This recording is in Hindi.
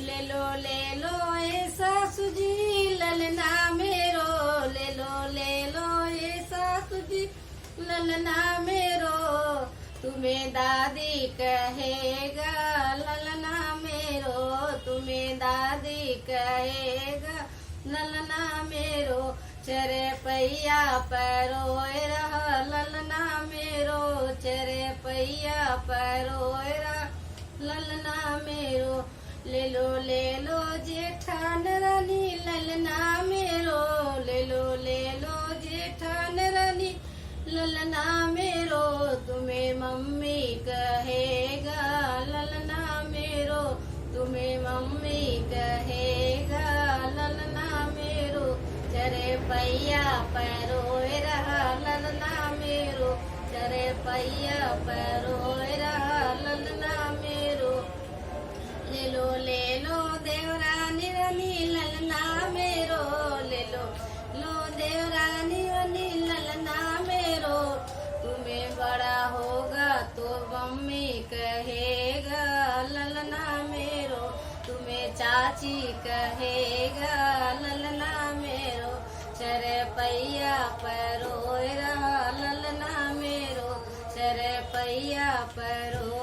ले लो ए सासू जी ललना मेरो, ले लो ए सासू जी ललना मेरो, तुम्हें दादी कहेगा ललना मेरो, तुम्हें दादी कहेगा ललना मेरो, चरे पैया पैरोए रहा ललना मेरो, चरे पैया पैरोए रहा ललना मेरो, ले लो जेठान रानी ललना मेरो, ले लो जेठान रानी ललना मेरो, तुम्हें मम्मी कहेगा ललना मेरो, तुम्हें मम्मी कहेगा ललना मेरो, चरे पैया पैरोए रहा ललना मेरो, चरे पैया पैरोए रहा ललना मेरो, ले लो देवरानी रानी ललना मेरो, ले लो देवरानी रानी ललना मेरो, तुम्हें बड़ा होगा तो मम्मी कहेगा ललना मेरो, तुम्हें चाची कहेगा ललना मेरो, चरे पैया पैरोए रहा ललना मेरो, चरे पैया पैरो